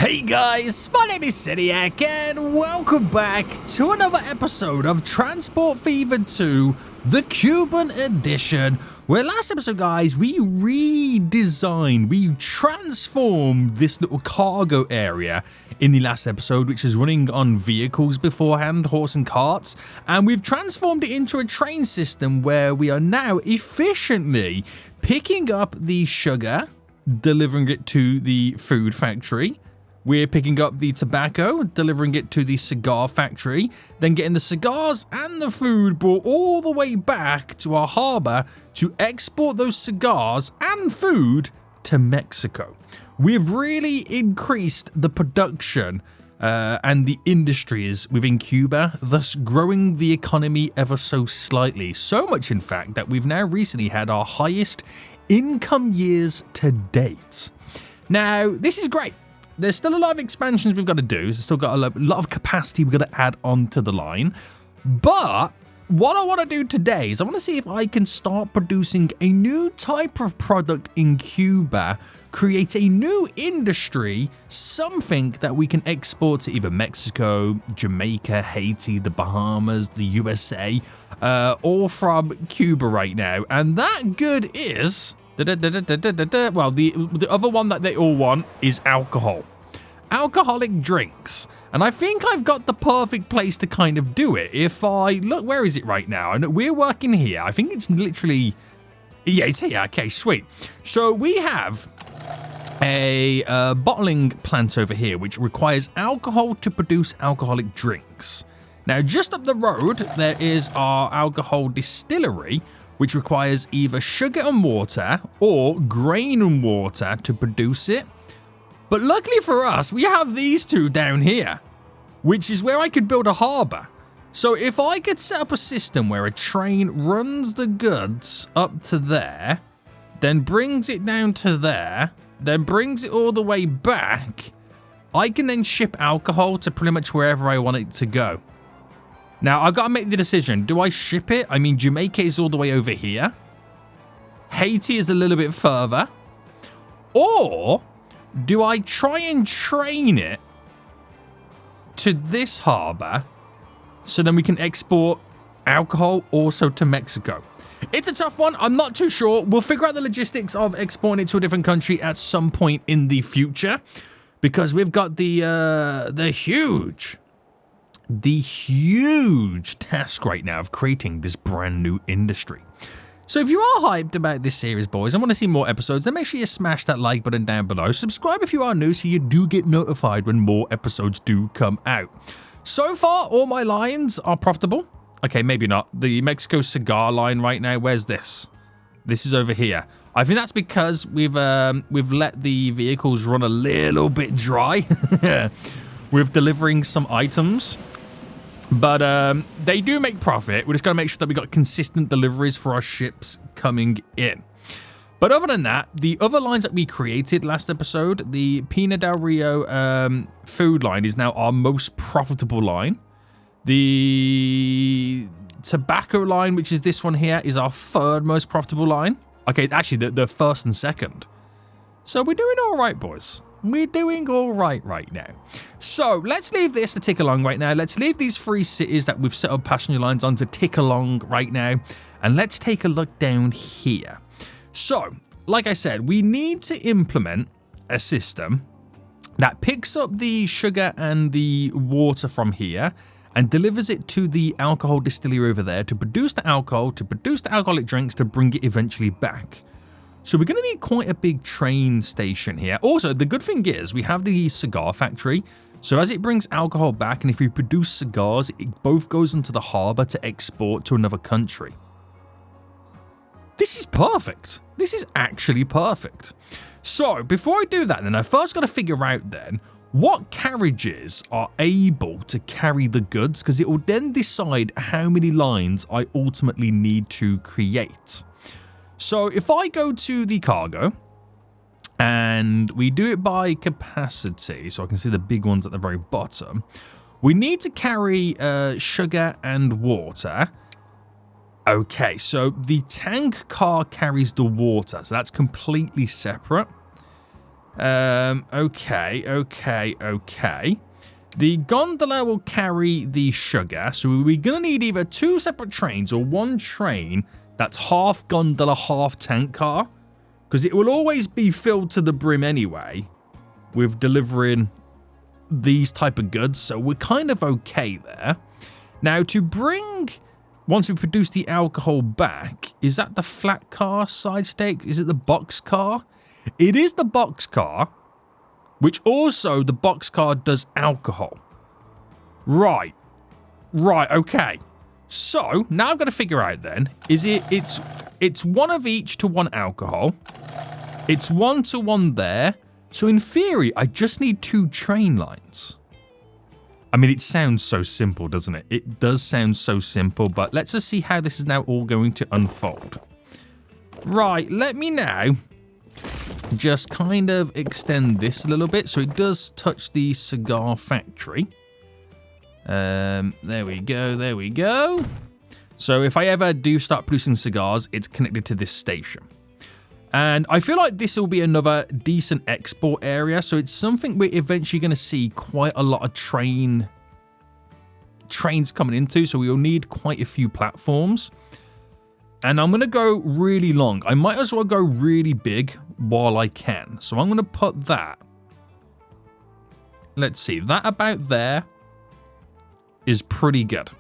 Hey guys, my name is Seniac and welcome back to another episode of Transport Fever 2, the Cuban edition, where last episode, guys, we transformed this little cargo area in the last episode, which is running on vehicles beforehand, horse and carts, and we've transformed it into a train system where we are now efficiently picking up the sugar, delivering it to the food factory. We're picking up the tobacco, delivering it to the cigar factory, then getting the cigars and the food brought all the way back to our harbor to export those cigars and food to Mexico. We've really increased the production and the industries within Cuba, thus growing the economy ever so slightly. So much, in fact, that we've now recently had our highest income years to date. Now, this is great. There's still a lot of expansions we've got to do. There's still got a lot of capacity we've got to add onto the line. But what I want to do today is I want to see if I can start producing a new type of product in Cuba, create a new industry, something that we can export to either Mexico, Jamaica, Haiti, the Bahamas, the USA, all from Cuba right now. And that good is... Well, the other one that they all want is alcohol. Alcoholic drinks. And I think I've got the perfect place to kind of do it. If I look, where is it right now? And we're working here. I think it's literally... Yeah, it's here. Okay, sweet. So we have a bottling plant over here, which requires alcohol to produce alcoholic drinks. Now, just up the road, there is our alcohol distillery, which requires either sugar and water or grain and water to produce it. But luckily for us, we have these two down here, which is where I could build a harbor. So if I could set up a system where a train runs the goods up to there, then brings it down to there, then brings it all the way back, I can then ship alcohol to pretty much wherever I want it to go. Now, I've got to make the decision. Do I ship it? I mean, Jamaica is all the way over here. Haiti is a little bit further. Or do I try and train it to this harbor so then we can export alcohol also to Mexico? It's a tough one. I'm not too sure. We'll figure out the logistics of exporting it to a different country at some point in the future, because we've got the huge task right now of creating this brand new industry. So if you are hyped about this series, boys, and want to see more episodes, then make sure you smash that like button down below. Subscribe if you are new so you do get notified when more episodes do come out. So far, all my lines are profitable. Okay, maybe not. The Mexico cigar line right now, where's this? This is over here. I think that's because we've let the vehicles run a little bit dry with delivering some items. But they do make profit. We're just going to make sure that we got consistent deliveries for our ships coming in. But other than that, the other lines that we created last episode, the Pina del Rio food line is now our most profitable line. The tobacco line, which is this one here, is our third most profitable line. Okay, actually, the first and second. So we're doing all right, boys. We're doing all right now. So let's leave this to tick along right now. Let's leave these 3 cities that we've set up passenger lines on to tick along right now. And let's take a look down here. So, like I said, we need to implement a system that picks up the sugar and the water from here and delivers it to the alcohol distillery over there to produce the alcohol, to produce the alcoholic drinks, to bring it eventually back. So we're going to need quite a big train station here. Also, the good thing is we have the cigar factory. So as it brings alcohol back, and if we produce cigars, it both goes into the harbor to export to another country. This is perfect. This is actually perfect. So before I do that, then I first got to figure out then what carriages are able to carry the goods, because it will then decide how many lines I ultimately need to create. So if I go to the cargo and we do it by capacity, so I can see the big ones at the very bottom, we need to carry sugar and water. Okay, so the tank car carries the water, so that's completely separate. Okay. The gondola will carry the sugar, so we're going to need either 2 separate trains or 1 train that's half gondola, half tank car, because it will always be filled to the brim anyway with delivering these type of goods, so we're kind of okay there. Now, to bring, once we produce the alcohol back, is that the flat car side stake? Is it the box car? It is the box car, which also the box car does alcohol. Right, okay. So now I've got to figure out then, it's 1 of each to 1 alcohol. It's 1 to 1 there. So in theory, I just need 2 train lines. I mean, it sounds so simple, doesn't it? It does sound so simple, but let's just see how this is now all going to unfold. Right, let me now just kind of extend this a little bit so it does touch the cigar factory. There we go. So if I ever do start producing cigars, it's connected to this station. And I feel like this will be another decent export area, so it's something we're eventually going to see quite a lot of trains coming into, so we will need quite a few platforms. And I'm going to go really long. I might as well go really big while I can. So I'm going to put that. Let's see, that about there is pretty good.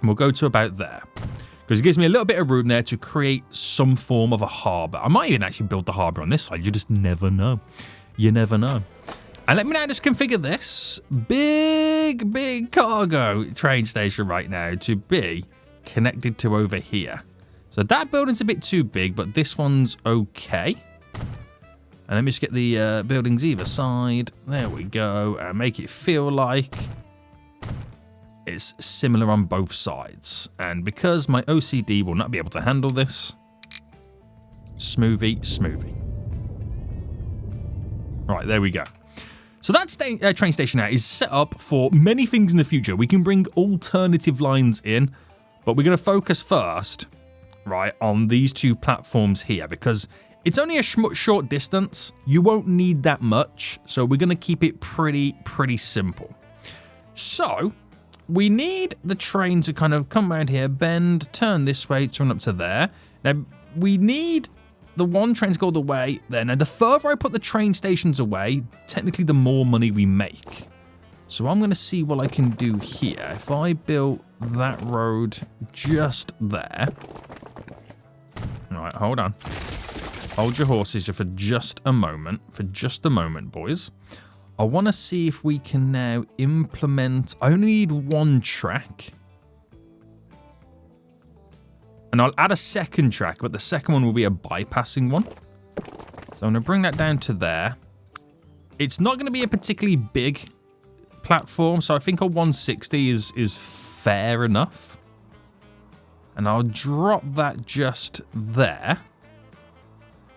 And we'll go to about there, because it gives me a little bit of room there to create some form of a harbour. I might even actually build the harbour on this side. You just never know. You never know. And let me now just configure this big cargo train station right now to be connected to over here. So that building's a bit too big, but this one's okay. And let me just get the buildings either side. There we go. And make it feel like it's similar on both sides. And because my OCD will not be able to handle this, smoothie. Right, there we go. So that train station now is set up for many things in the future. We can bring alternative lines in, but we're going to focus first, right, on these 2 platforms here, because it's only a short distance. You won't need that much, so we're going to keep it pretty simple. So we need the train to kind of come around here, bend, turn this way, turn up to there. Now, we need the 1 train to go the way there. Now, the further I put the train stations away, technically the more money we make. So I'm going to see what I can do here. If I built that road just there. All right, hold on. Hold your horses for just a moment. Boys. I want to see if we can now implement... I only need 1 track. And I'll add a 2nd track, but the 2nd one will be a bypassing one. So I'm going to bring that down to there. It's not going to be a particularly big platform, so I think a 160 is fair enough. And I'll drop that just there.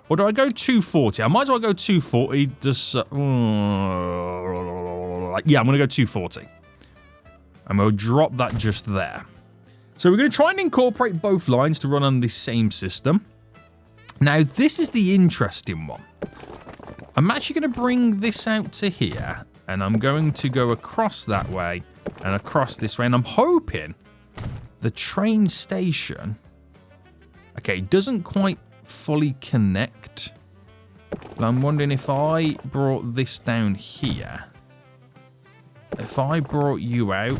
Or do I go 240? I might as well go 240. Just, yeah, I'm going to go 240. And we'll drop that just there. So we're going to try and incorporate both lines to run on the same system. Now, this is the interesting one. I'm actually going to bring this out to here. And I'm going to go across that way and across this way. And I'm hoping the train station... Okay, doesn't quite fully connect. But I'm wondering if I brought this down here. If I brought you out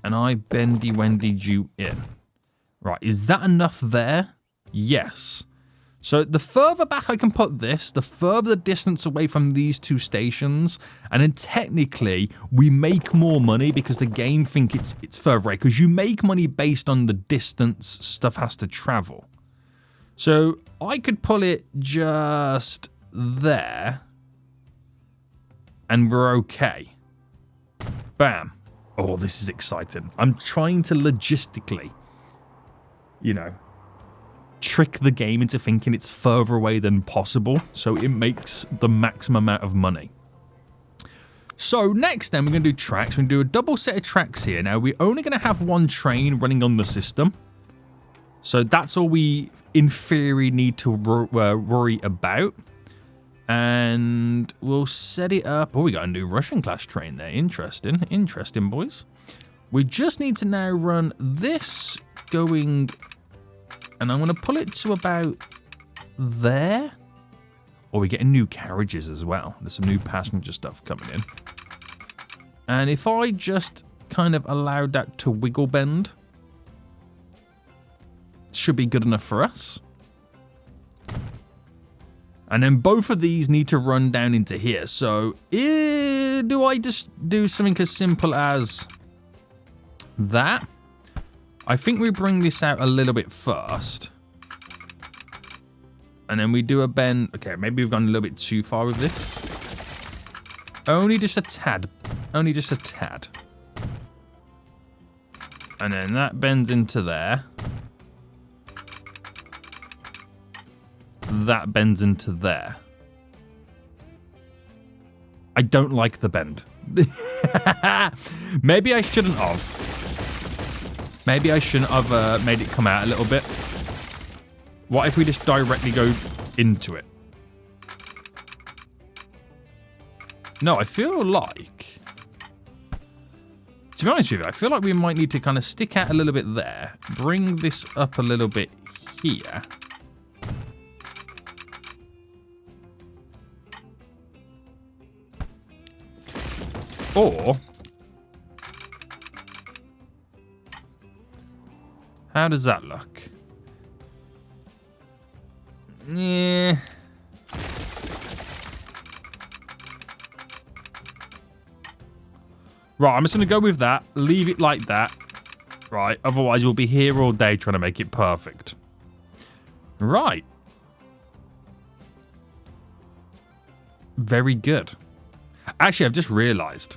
and I bendy-wendied you in. Right, is that enough there? Yes. So the further back I can put this, the further the distance away from these 2 stations, and then technically we make more money because the game think it's further away, because you make money based on the distance stuff has to travel. So I could pull it just there, and we're okay. Bam. Oh, this is exciting. I'm trying to logistically, trick the game into thinking it's further away than possible, so it makes the maximum amount of money. So next then we're going to do tracks. We're going to do a double set of tracks here. Now we're only going to have 1 train running on the system, so that's all we in theory need to worry about. And we'll set it up. Oh, we got a new Russian class train there. Interesting. Interesting, boys. We just need to now run this going... And I'm going to pull it to about there. Oh, we're getting new carriages as well. There's some new passenger stuff coming in. And if I just kind of allowed that to wiggle bend, it should be good enough for us. And then both of these need to run down into here. So, do I just do something as simple as that? I think we bring this out a little bit first. And then we do a bend. Okay, maybe we've gone a little bit too far with this. Only just a tad. Only just a tad. And then that bends into there. That bends into there. I don't like the bend. Maybe I shouldn't have. Maybe I shouldn't have made it come out a little bit. What if we just directly go into it? No, I feel like... To be honest with you, I feel like we might need to kind of stick out a little bit there. Bring this up a little bit here. Or... How does that look? Yeah. Right, I'm just going to go with that. Leave it like that. Right, otherwise we'll be here all day trying to make it perfect. Right. Very good. Actually, I've just realised.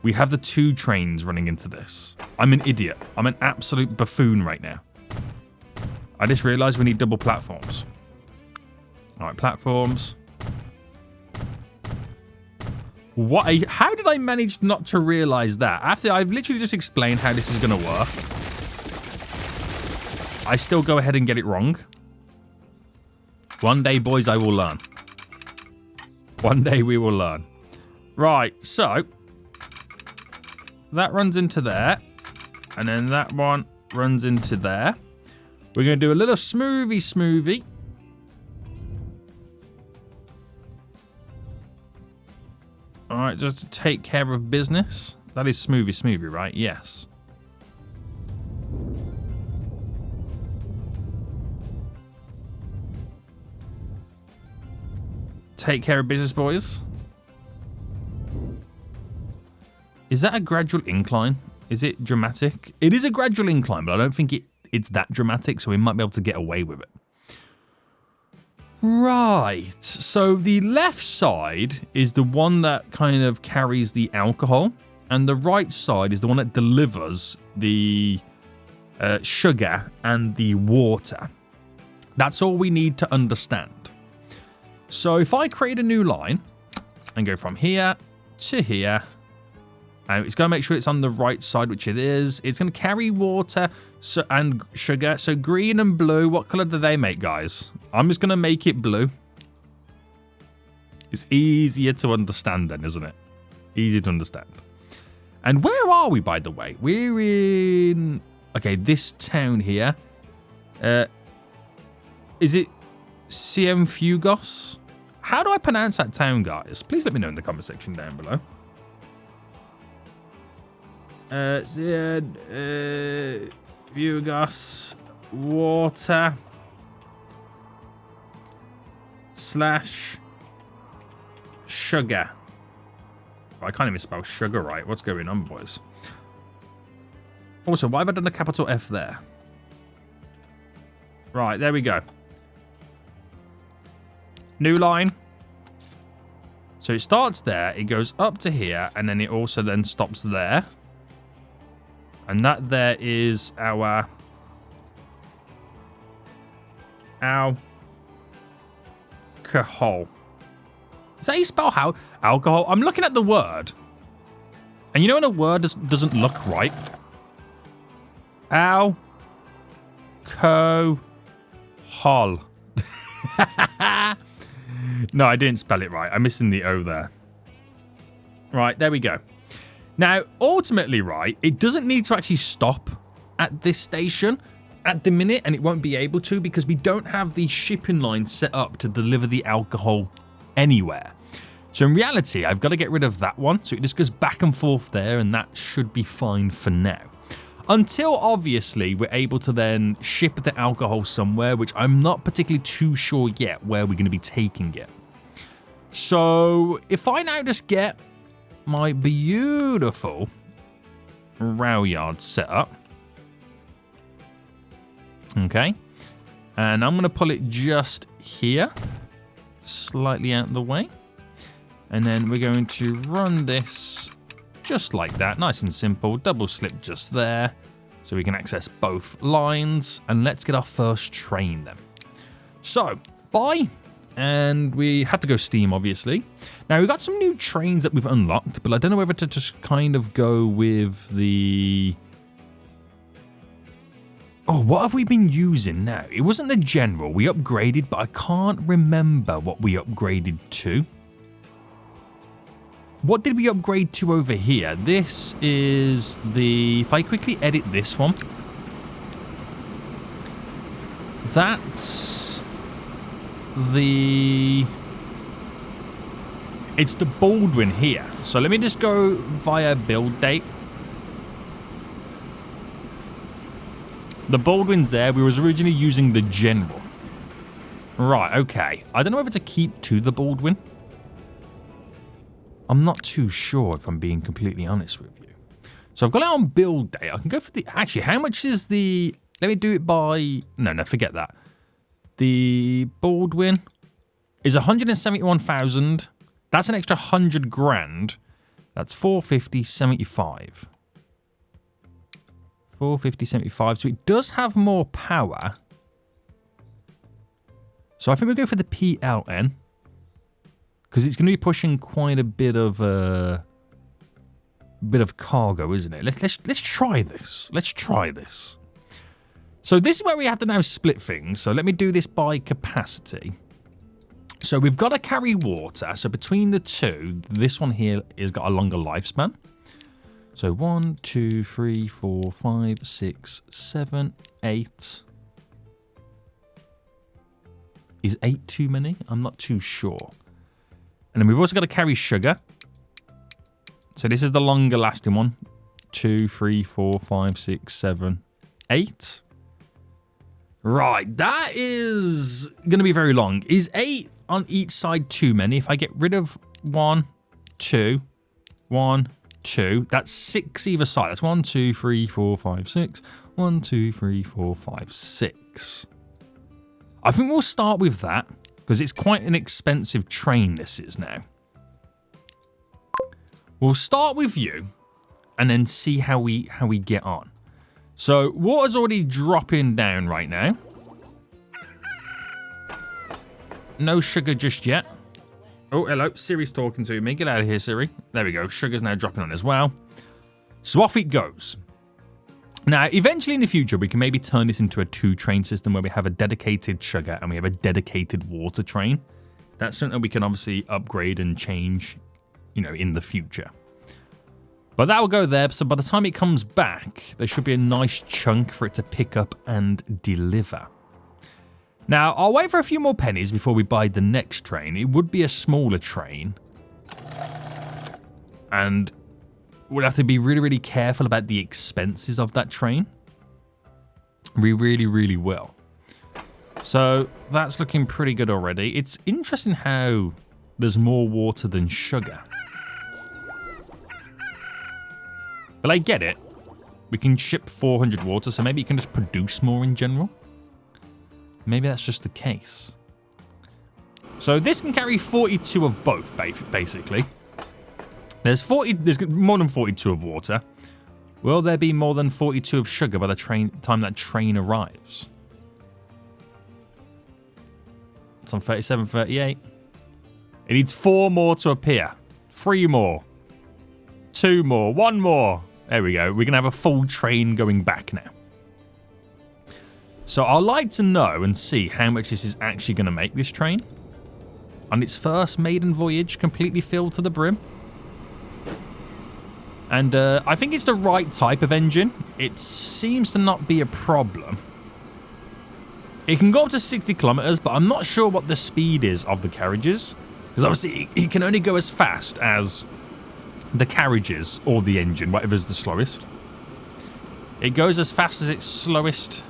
We have the 2 trains running into this. I'm an idiot. I'm an absolute buffoon right now. I just realised we need double platforms. Alright, platforms. How did I manage not to realise that? After I've literally just explained how this is going to work. I still go ahead and get it wrong. One day, boys, I will learn. One day we will learn. Right, so... That runs into there. And then that one runs into there. We're going to do a little smoothie. Alright, just to take care of business. That is smoothie, right? Yes. Take care of business, boys. Is that a gradual incline? Is it dramatic? It is a gradual incline, but I don't think it's that dramatic, so we might be able to get away with it. Right. So the left side is the one that kind of carries the alcohol, and the right side is the one that delivers the sugar and the water. That's all we need to understand. So if I create a new line and go from here to here, and it's going to make sure it's on the right side, which it is. It's going to carry water and sugar. So green and blue, what color do they make, guys? I'm just going to make it blue. It's easier to understand then, isn't it? Easy to understand. And where are we, by the way? We're in... Okay, this town here. Is it Cienfuegos? How do I pronounce that town, guys? Please let me know in the comment section down below. Cienfuegos water / sugar. I can't even spell sugar right. What's going on, boys? Also, why have I done a capital F there? Right, there we go. New line. So it starts there, it goes up to here, and then it also then stops there. And that there is our alcohol. Is that how you spell how? Alcohol? I'm looking at the word. And you know when a word doesn't look right? Alcohol. No, I didn't spell it right. I'm missing the O there. Right, there we go. Now, ultimately, right, it doesn't need to actually stop at this station at the minute, and it won't be able to because we don't have the shipping line set up to deliver the alcohol anywhere. So in reality, I've got to get rid of that one. So it just goes back and forth there, and that should be fine for now. Until, obviously, we're able to then ship the alcohol somewhere, which I'm not particularly too sure yet where we're going to be taking it. So if I now just get my beautiful rail yard set up. Okay. And I'm going to pull it just here, slightly out of the way. And then we're going to run this just like that, nice and simple, double slip just there, so we can access both lines. And let's get our first train then. So, buy, and we had to go Steam, obviously. Now, we've got some new trains that we've unlocked, but I don't know whether to just kind of go with the... Oh, what have we been using now? It wasn't the general. We upgraded, but I can't remember what we upgraded to. What did we upgrade to over here? This is the... If I quickly edit this one. That's the... It's the Baldwin here. So let me just go via build date. The Baldwin's there. We was originally using the General. Right, okay. I don't know whether to keep to the Baldwin. I'm not too sure, if I'm being completely honest with you. So I've got it on build day. I can go for the... Actually, how much is the... Let me do it by... No, forget that. The Baldwin is 171,000. That's an extra 100 grand. That's 450.75. 450.75. So it does have more power. So I think we'll go for the PLN. Because it's going to be pushing quite a bit of cargo, isn't it? Let's try this. Let's try this. So this is where we have to now split things. So let me do this by capacity. So we've got to carry water. So between the two, this one here has got a longer lifespan. So 1, 2, 3, 4, 5, 6, 7, 8. Is 8 too many? I'm not too sure. And then we've also got to carry sugar. So this is the longer lasting one. 2, 3, 4, 5, 6, 7, 8. Right, that is going to be very long. Is 8 on each side too many? If I get rid of 1, 2, 1, 2, that's 6 either side. That's 1, 2, 3, 4, 5, 6. 1, 2, 3, 4, 5, 6. I think we'll start with that. Because it's quite an expensive train, this is now. We'll start with you, and then see how we get on. So, water's already dropping down right now. No sugar just yet. Oh, hello, Siri's talking to me. Get out of here, Siri. There we go, sugar's now dropping on as well. So off it goes. Now, eventually in the future, we can maybe turn this into a 2-train system where we have a dedicated sugar and we have a dedicated water train. That's something we can obviously upgrade and change, you know, in the future. But that will go there. So by the time it comes back, there should be a nice chunk for it to pick up and deliver. Now, I'll wait for a few more pennies before we buy the next train. It would be a smaller train. And we'll have to be really, really careful about the expenses of that train. We really, really will. So that's looking pretty good already. It's interesting how there's more water than sugar. But I get it. We can ship 400 water, so maybe you can just produce more in general. Maybe that's just the case. So this can carry 42 of both, basically. There's more than 42 of water. Will there be more than 42 of sugar by the time that train arrives? It's on 37, 38. It needs 4 more to appear. 3 more. 2 more. 1 more. There we go. We're going to have a full train going back now. So I'd like to know and see how much this is actually going to make, this train. on its first maiden voyage, completely filled to the brim. And I think it's the right type of engine. It seems to not be a problem. It can go up to 60 kilometers, but I'm not sure what the speed is of the carriages. Because obviously it can only go as fast as the carriages or the engine, whatever's the slowest. It goes as fast as its slowest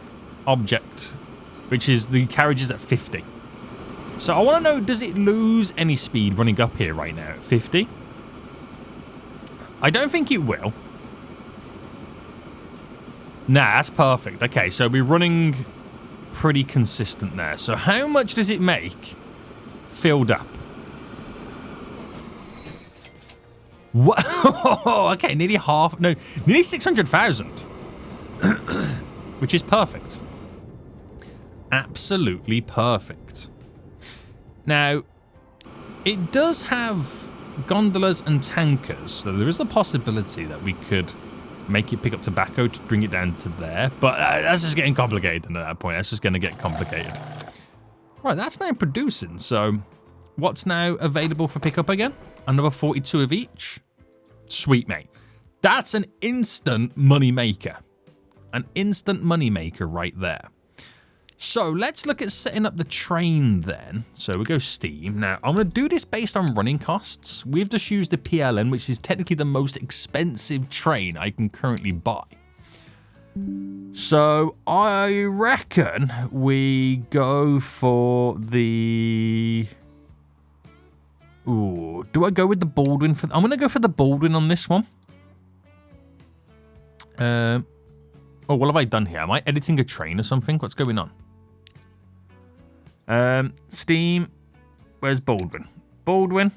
object, which is the carriages at 50. So I want to know, does it lose any speed running up here right now at 50? I don't think it will. Nah, that's perfect. Okay, so we're running pretty consistent there. So how much does it make filled up? What? Okay, nearly half. No, nearly 600,000. Which is perfect. Absolutely perfect. Now, it does have gondolas and tankers, so there is a possibility that we could make it pick up tobacco to bring it down to there, but that's just getting complicated at that point. That's just going to get complicated. Right, that's now producing, so what's now available for pickup again? Another 42 of each? Sweet, mate. That's an instant money maker. An instant money maker right there. So let's look at setting up the train then. So we go Steam. Now, I'm going to do this based on running costs. We've just used the PLN, which is technically the most expensive train I can currently buy. So I reckon we go for the... Ooh, do I go with the Baldwin? I'm going to go for the Baldwin on this one. Oh, what have I done here? Am I editing a train or something? What's going on? Steam, where's Baldwin? Baldwin.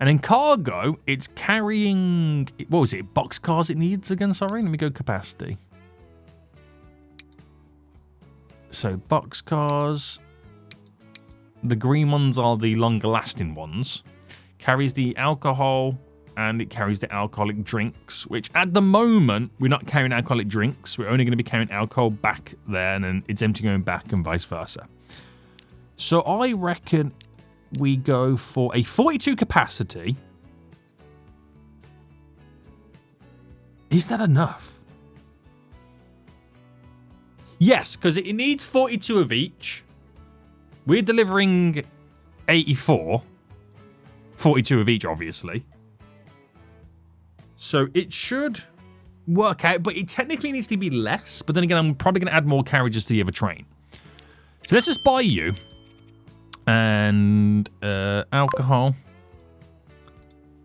And in cargo, it's carrying, what was it, boxcars it needs again? Sorry, let me go capacity. So boxcars, the green ones are the longer lasting ones. Carries the alcohol and it carries the alcoholic drinks, which at the moment, we're not carrying alcoholic drinks. We're only going to be carrying alcohol back there and then it's empty going back and vice versa. So I reckon we go for a 42 capacity. Is that enough? Yes, because it needs 42 of each. We're delivering 84. 42 of each, obviously. So it should work out, but it technically needs to be less. But then again, I'm probably going to add more carriages to the other train. So let's just buy you. And alcohol.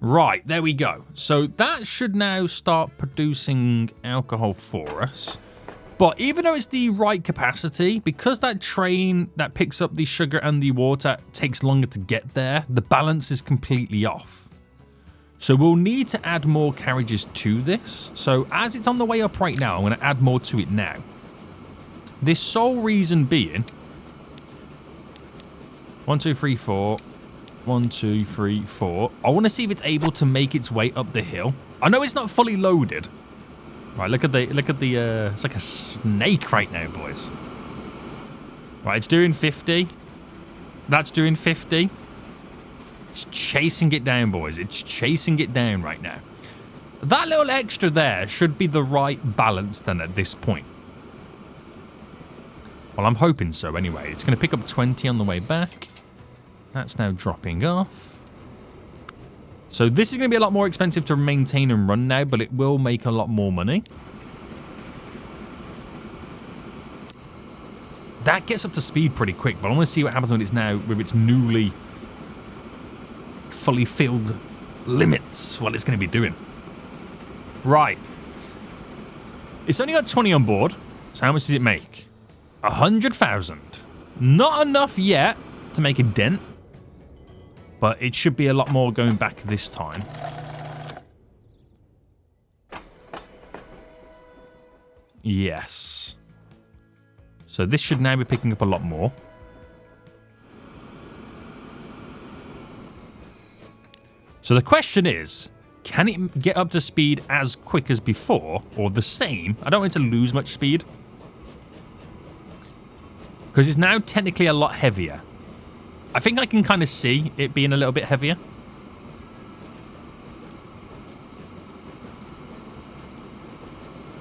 Right, there we go. So that should now start producing alcohol for us. But even though it's the right capacity, because that train that picks up the sugar and the water takes longer to get there, the balance is completely off. So we'll need to add more carriages to this. So as it's on the way up right now, I'm going to add more to it now. This sole reason being... 1, 2, 3, 4. 1, 2, 3, 4. I want to see if it's able to make its way up the hill. I know it's not fully loaded. Right, look at the, it's like a snake right now, boys. Right, it's doing 50. That's doing 50. It's chasing it down, boys. It's chasing it down right now. That little extra there should be the right balance then at this point. Well, I'm hoping so anyway. It's going to pick up 20 on the way back. That's now dropping off. So this is going to be a lot more expensive to maintain and run now, but it will make a lot more money. That gets up to speed pretty quick, but I want to see what happens when it's now with its newly fully filled limits, what it's going to be doing. Right. It's only got 20 on board, so how much does it make? 100,000. Not enough yet to make a dent, but it should be a lot more going back this time. Yes. So this should now be picking up a lot more. So the question is, can it get up to speed as quick as before, or the same? I don't want it to lose much speed. Because it's now technically a lot heavier. I think I can kind of see it being a little bit heavier.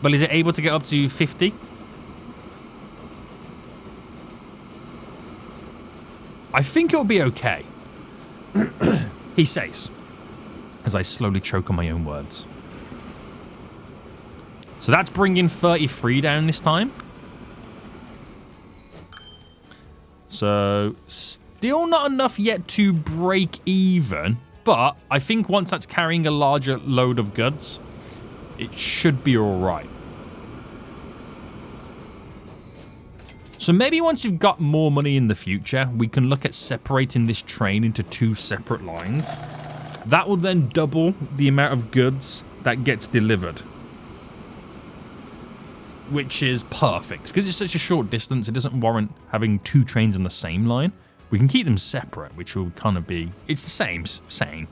But is it able to get up to 50? I think it'll be okay. He says, as I slowly choke on my own words. So that's bringing 33 down this time. So still not enough yet to break even. But I think once that's carrying a larger load of goods, it should be all right. So maybe once you've got more money in the future, we can look at separating this train into 2 separate lines. That will then double the amount of goods that gets delivered. Which is perfect. Because it's such a short distance, it doesn't warrant having 2 trains on the same line. We can keep them separate, which will kind of be... It's the same.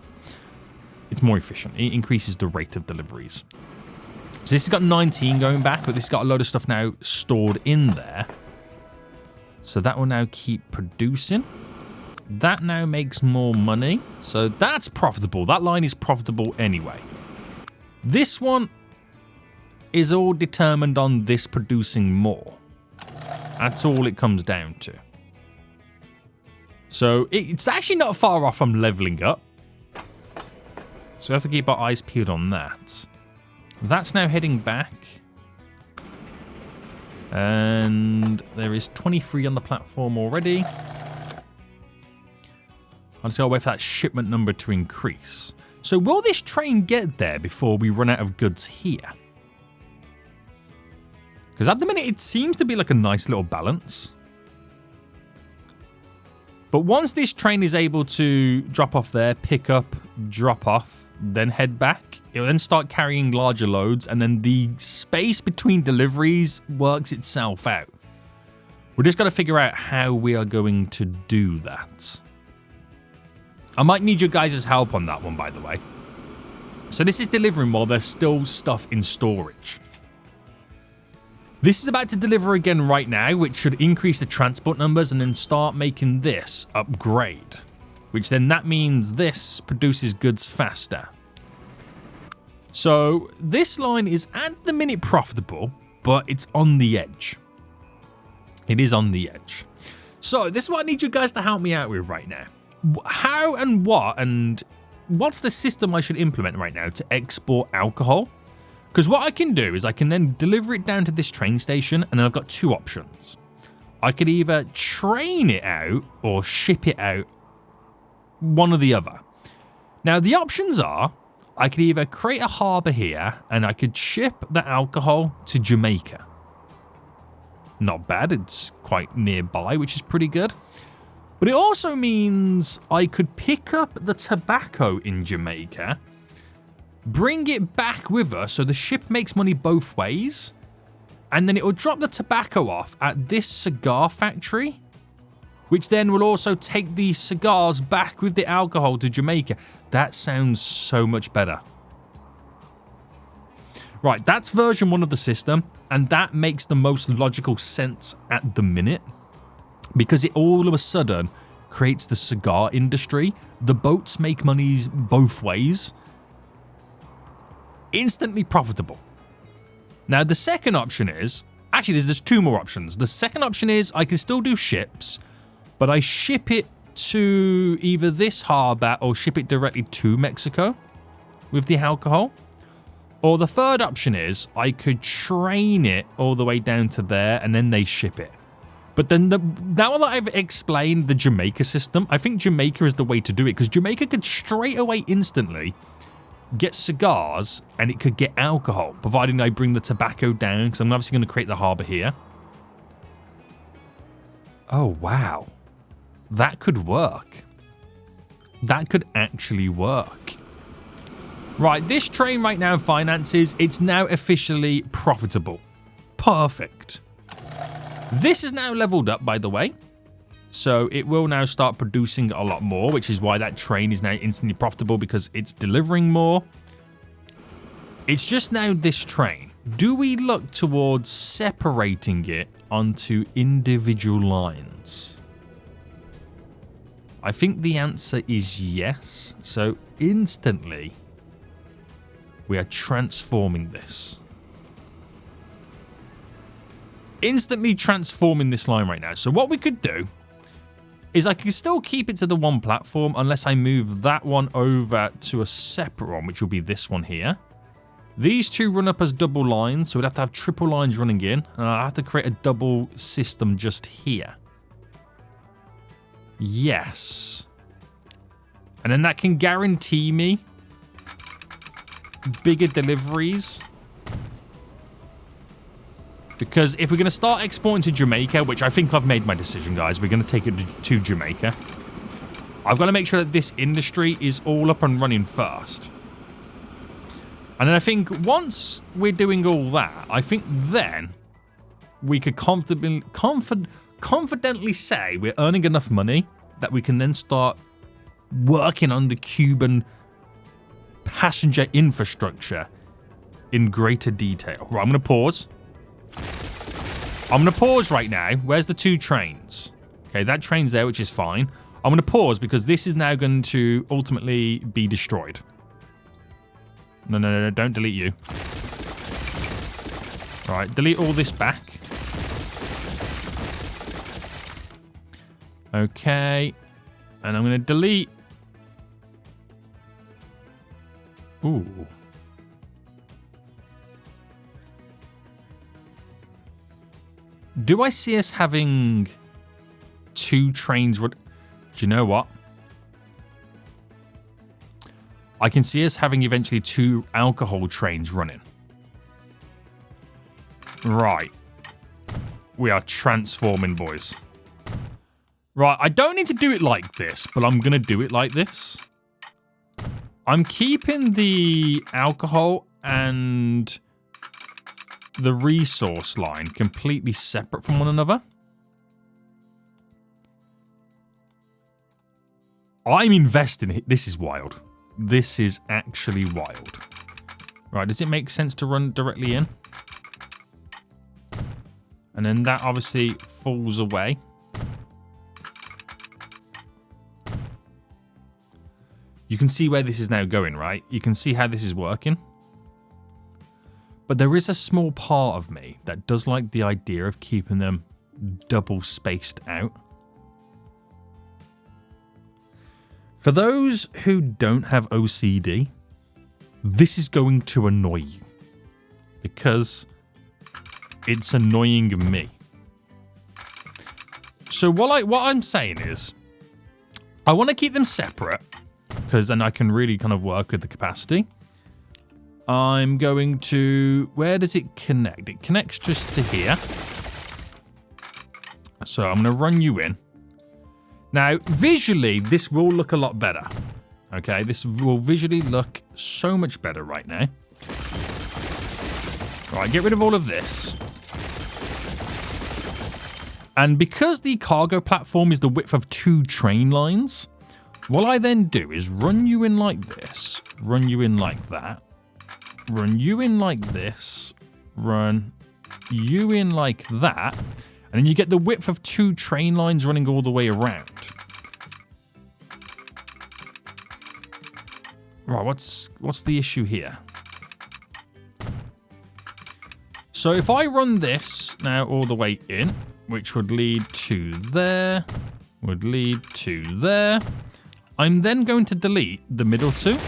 It's more efficient. It increases the rate of deliveries. So this has got 19 going back, but this has got a load of stuff now stored in there. So that will now keep producing. That now makes more money. So that's profitable. That line is profitable anyway. This one is all determined on this producing more. That's all it comes down to. So it's actually not far off from leveling up. So we have to keep our eyes peeled on that. That's now heading back. And there is 23 on the platform already. I'll just gotta wait for that shipment number to increase. So will this train get there before we run out of goods here? Because at the minute it seems to be like a nice little balance. But once this train is able to drop off there, pick up, drop off, then head back, it will then start carrying larger loads, and then the space between deliveries works itself out. We're just got to figure out how we are going to do that. I might need your guys' help on that one, by the way. So this is delivering while there's still stuff in storage. This is about to deliver again right now, which should increase the transport numbers and then start making this upgrade. Which then that means this produces goods faster. So this line is at the minute profitable, but it's on the edge. It is on the edge. So this is what I need you guys to help me out with right now. How and what's the system I should implement right now to export alcohol? Because what I can do is I can then deliver it down to this train station, and then I've got 2 options. I could either train it out or ship it out, one or the other. Now the options are, I could either create a harbour here and I could ship the alcohol to Jamaica. Not bad, it's quite nearby, which is pretty good. But it also means I could pick up the tobacco in Jamaica, bring it back with us so the ship makes money both ways, and then it will drop the tobacco off at this cigar factory, which then will also take these cigars back with the alcohol to Jamaica. That sounds so much better. Right, that's version 1 of the system, and that makes the most logical sense at the minute, because it all of a sudden creates the cigar industry. The boats make monies both ways. Instantly profitable. Now, the second option is... Actually, there's 2 more options. The second option is I can still do ships, but I ship it to either this harbour or ship it directly to Mexico with the alcohol. Or the third option is I could train it all the way down to there and then they ship it. But then now that I've explained the Jamaica system, I think Jamaica is the way to do it, because Jamaica could straight away instantly get cigars and it could get alcohol, providing I bring the tobacco down, because I'm obviously going to create the harbour here. Oh, wow. That could work. That could actually work. Right, this train right now finances, it's now officially profitable. Perfect. This is now leveled up, by the way. So it will now start producing a lot more, which is why that train is now instantly profitable, because it's delivering more. It's just now this train. Do we look towards separating it onto individual lines? I think the answer is yes. So instantly, we are transforming this. Instantly transforming this line right now. So what we could do is I can still keep it to the one platform unless I move that one over to a separate one, which will be this one here. These two run up as double lines, so we'd have to have triple lines running in, and I'll have to create a double system just here. Yes. And then that can guarantee me bigger deliveries. Because if we're going to start exporting to Jamaica, which I think I've made my decision, guys, we're going to take it to Jamaica. I've got to make sure that this industry is all up and running first. And then I think once we're doing all that, I think then we could confidently say we're earning enough money that we can then start working on the Cuban passenger infrastructure in greater detail. Right, I'm going to pause. I'm going to pause right now. Where's the two trains? Okay, that train's there, which is fine. I'm going to pause because this is now going to ultimately be destroyed. No, don't delete you. Right, delete all this back. Okay. And I'm going to delete... Ooh. Do I see us having two trains? Do you know what? I can see us having eventually two alcohol trains running. Right. We are transforming, boys. Right, I don't need to do it like this, but I'm going to do it like this. I'm keeping the alcohol and the resource line completely separate from one another. I'm investing. This is wild. This is actually wild. Right, does it make sense to run directly in? And then that obviously falls away. You can see where this is now going, right? You can see how this is working. But there is a small part of me that does like the idea of keeping them double spaced out. For those who don't have OCD, this is going to annoy you. Because it's annoying me. So what I'm saying is, I want to keep them separate. Because then I can really kind of work with the capacity. I'm going to... Where does it connect? It connects just to here. So I'm going to run you in. Now, visually, this will look a lot better. Okay, this will visually look so much better right now. Right, get rid of all of this. And because the cargo platform is the width of two train lines, what I then do is run you in like this, run you in like that, run you in like this, run you in like that, and then you get the width of two train lines running all the way around. Right, what's the issue here? So if I run this now all the way in, which would lead to there, would lead to there, I'm then going to delete the middle two.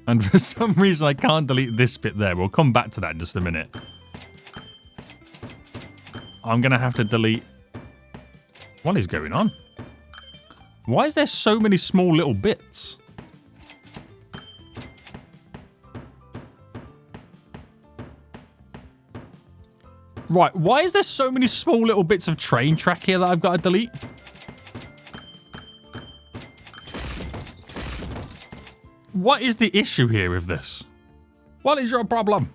And for some reason, I can't delete this bit there. We'll come back to that in just a minute. I'm going to have to delete... What is going on? Why is there so many small little bits? Right, why is there so many small little bits of train track here that I've got to delete? What is the issue here with this? What is your problem?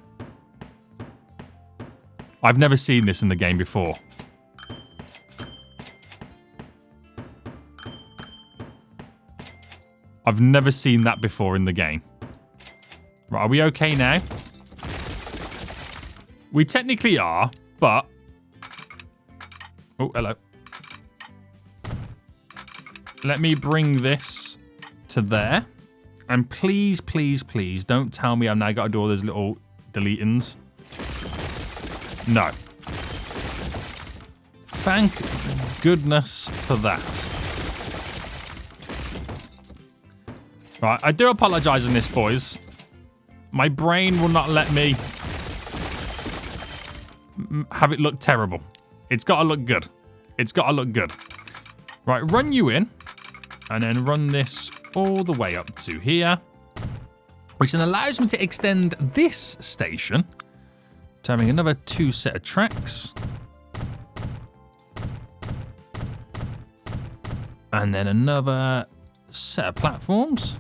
I've never seen this in the game before. I've never seen that before in the game. Right, are we okay now? We technically are, but... Oh, hello. Let me bring this to there. And please, please, please don't tell me I've now got to do all those little deletings. No. Thank goodness for that. Right, I do apologize on this, boys. My brain will not let me have it look terrible. It's got to look good. It's got to look good. Right, run you in. And then run this all the way up to here. Which then allows me to extend this station to having another 2 set of tracks. And then another set of platforms.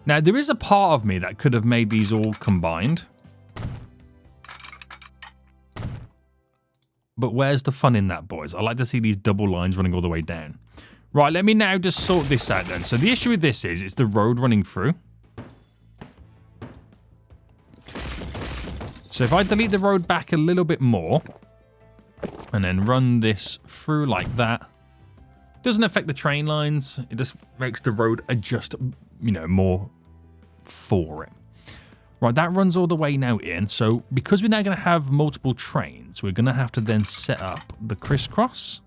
Now, there is a part of me that could have made these all combined. But where's the fun in that, boys? I like to see these double lines running all the way down. Right, let me now just sort this out then. So the issue with this is it's the road running through. So if I delete the road back a little bit more and then run this through like that, doesn't affect the train lines. It just makes the road adjust, you know, more for it. Right, that runs all the way now in. So because we're now going to have multiple trains, we're going to have to then set up the crisscross.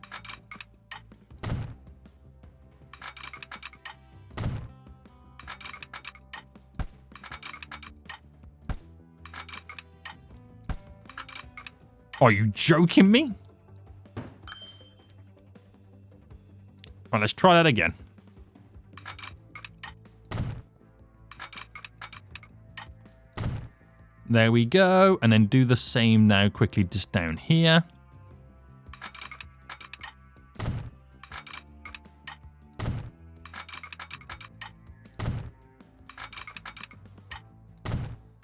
Are you joking me? Right, let's try that again. There we go. And then do the same now quickly just down here.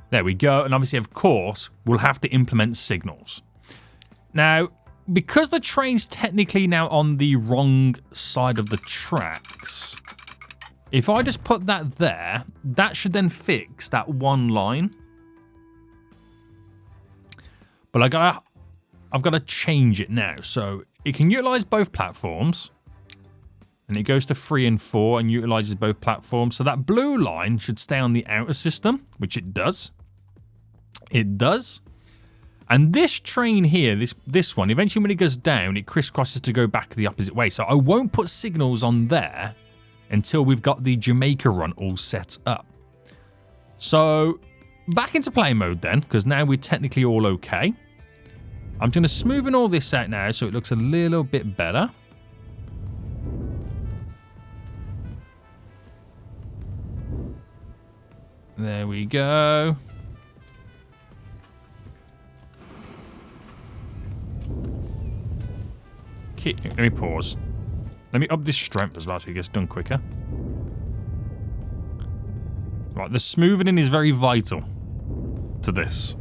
There we go. And obviously, of course, we'll have to implement signals. Now, because the train's technically now on the wrong side of the tracks, if I just put that there, that should then fix that one line. But I've got to change it now. So it can utilize both platforms. And it goes to 3 and 4 and utilizes both platforms. So that blue line should stay on the outer system, which it does. It does. And this train here, this one, eventually when it goes down, it crisscrosses to go back the opposite way. So I won't put signals on there until we've got the Jamaica run all set up. So back into play mode then, because now we're technically all okay. I'm going to smoothen all this out now so it looks a little bit better. There we go. Okay, let me pause. Let me up this strength as well so it gets done quicker. Right, the smoothing is very vital to this.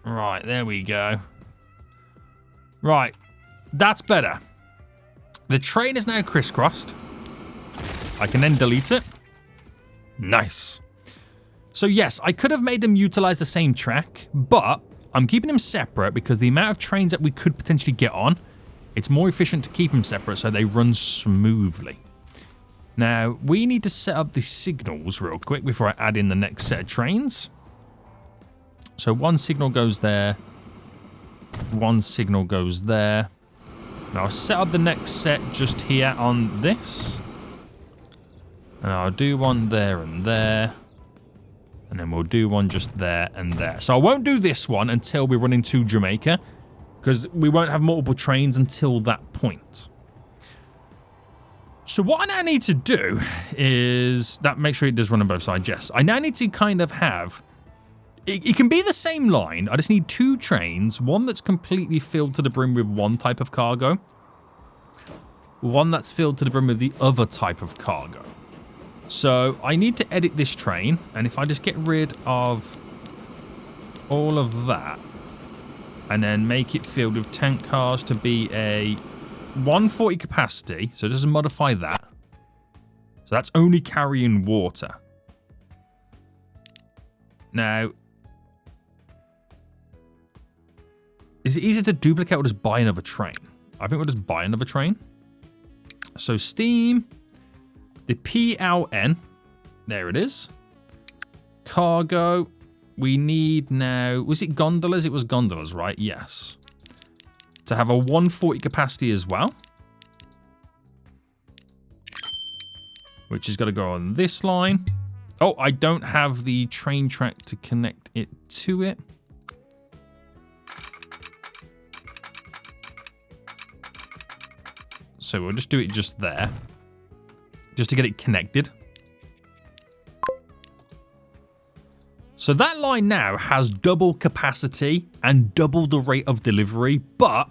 Right, there we go. Right, that's better. The train is now crisscrossed. I can then delete it. Nice. So yes, I could have made them utilize the same track, but I'm keeping them separate because the amount of trains that we could potentially get on, it's more efficient to keep them separate so they run smoothly. Now, we need to set up the signals real quick before I add in the next set of trains. So one signal goes there. One signal goes there. Now I'll set up the next set just here on this. And I'll do one there and there. And then we'll do one just there and there. So I won't do this one until we run into Jamaica, because we won't have multiple trains until that point. So what I now need to do is that make sure it does run on both sides. Yes, I now need to kind of have... It can be the same line. I just need 2 trains. One that's completely filled to the brim with one type of cargo. One that's filled to the brim with the other type of cargo. So I need to edit this train. And if I just get rid of all of that. And then make it filled with tank cars to be a 140 capacity. So just modify that. So that's only carrying water. Now, is it easier to duplicate or just buy another train? I think we'll just buy another train. So steam, the PLN, there it is. Cargo, we need now, was it gondolas? It was gondolas, right? Yes. To have a 140 capacity as well. Which is going to go on this line. Oh, I don't have the train track to connect it to it. So we'll just do it just there. Just to get it connected. So that line now has double capacity and double the rate of delivery, but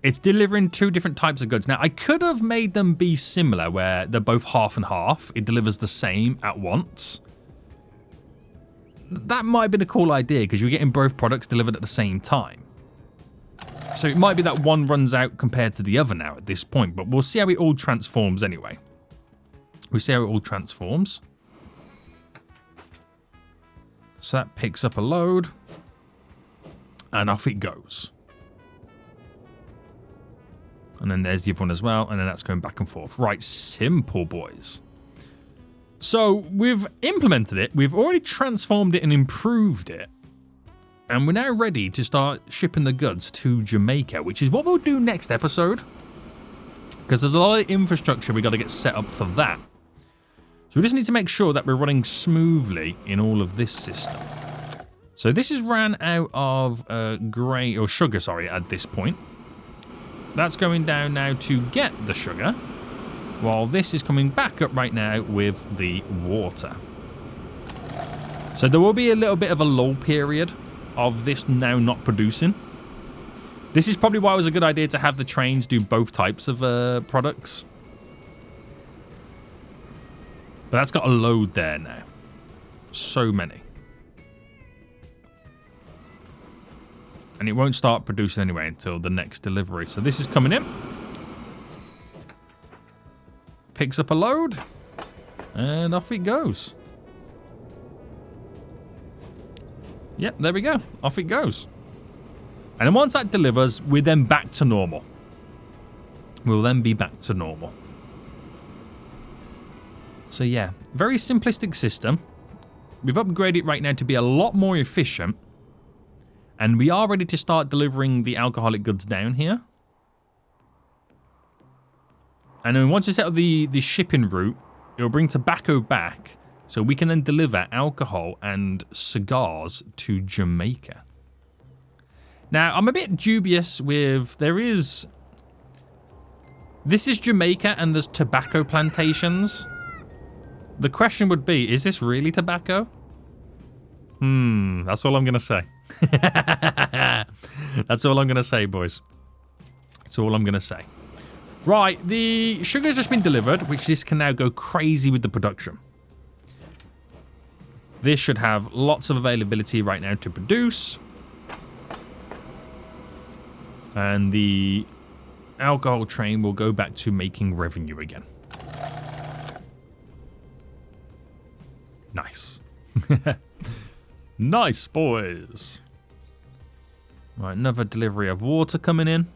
it's delivering two different types of goods. Now, I could have made them be similar, where they're both half and half. It delivers the same at once. That might have been a cool idea, because you're getting both products delivered at the same time. So it might be that one runs out compared to the other now at this point, but we'll see how it all transforms anyway. We'll see how it all transforms. So that picks up a load, and off it goes. And then there's the other one as well, and then that's going back and forth. Right, simple, boys. So we've implemented it, we've already transformed it and improved it, and we're now ready to start shipping the goods to Jamaica, which is what we'll do next episode, because there's a lot of infrastructure we got to get set up for that. So we just need to make sure that we're running smoothly in all of this system. So this is ran out of sugar, sorry, at this point. That's going down now to get the sugar, while this is coming back up right now with the water. So there will be a little bit of a lull period of this now not producing. This is probably why it was a good idea to have the trains do both types of products. But that's got a load there now. So many. And it won't start producing anyway until the next delivery. So this is coming in. Picks up a load. And off it goes. Yep, there we go. Off it goes. And then once that delivers, we're then back to normal. We'll then be back to normal. So yeah, very simplistic system. We've upgraded it right now to be a lot more efficient. And we are ready to start delivering the alcoholic goods down here. And then once we set up the shipping route, it will bring tobacco back. So we can then deliver alcohol and cigars to Jamaica. Now, I'm a bit dubious with... This is Jamaica and there's tobacco plantations. The question would be, is this really tobacco? That's all I'm going to say. That's all I'm going to say, boys. That's all I'm going to say. Right, the sugar's just been delivered, which this can now go crazy with the production. This should have lots of availability right now to produce. And the alcohol train will go back to making revenue again. Nice. Nice, boys. Right, another delivery of water coming in.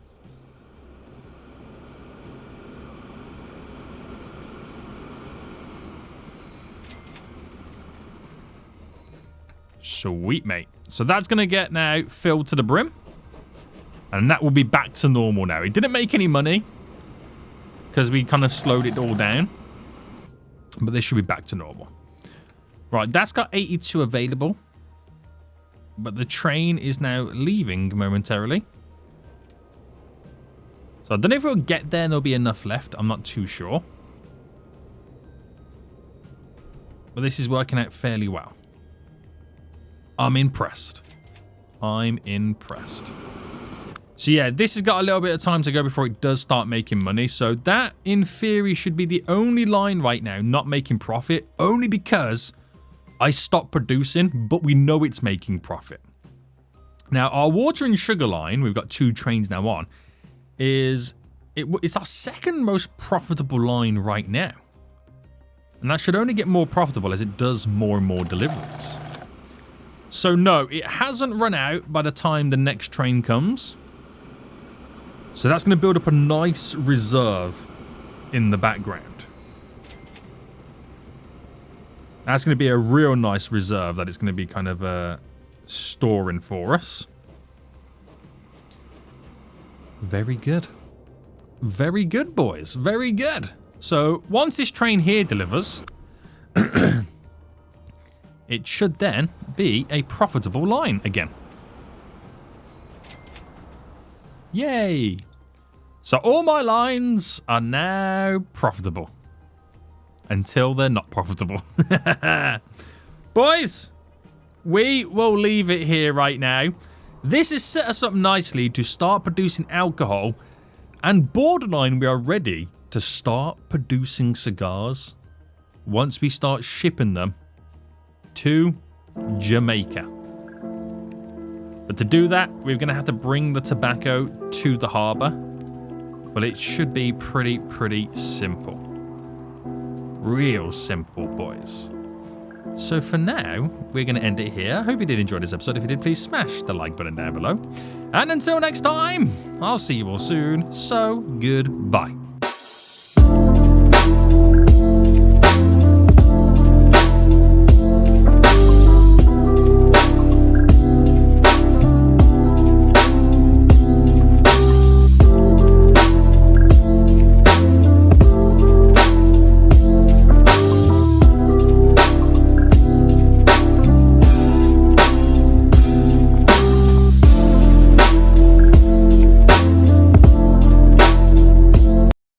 Sweet, mate. So that's going to get now filled to the brim. And that will be back to normal now. It didn't make any money because we kind of slowed it all down. But this should be back to normal. Right, that's got 82 available. But the train is now leaving momentarily. So I don't know if it'll get there and there'll be enough left. I'm not too sure. But this is working out fairly well. I'm impressed. I'm impressed. So yeah, this has got a little bit of time to go before it does start making money. So that, in theory, should be the only line right now not making profit. Only because I stopped producing, but we know it's making profit. Now, our water and sugar line, we've got 2 trains now on, it's our second most profitable line right now. And that should only get more profitable as it does more and more deliveries. So no, it hasn't run out by the time the next train comes. So that's going to build up a nice reserve in the background. That's going to be a real nice reserve that it's going to be kind of storing for us. Very good. Very good, boys. Very good. So once this train here delivers, it should then be a profitable line again. Yay! So all my lines are now profitable. Until they're not profitable. Boys, we will leave it here right now. This has set us up nicely to start producing alcohol. And borderline, we are ready to start producing cigars once we start shipping them to Jamaica. But to do that, we're going to have to bring the tobacco to the harbour. Well, it should be pretty simple. Real simple, boys. So for now, we're going to end it here. I hope you did enjoy this episode. If you did, please smash the like button down below. And until next time, I'll see you all soon. So, goodbye.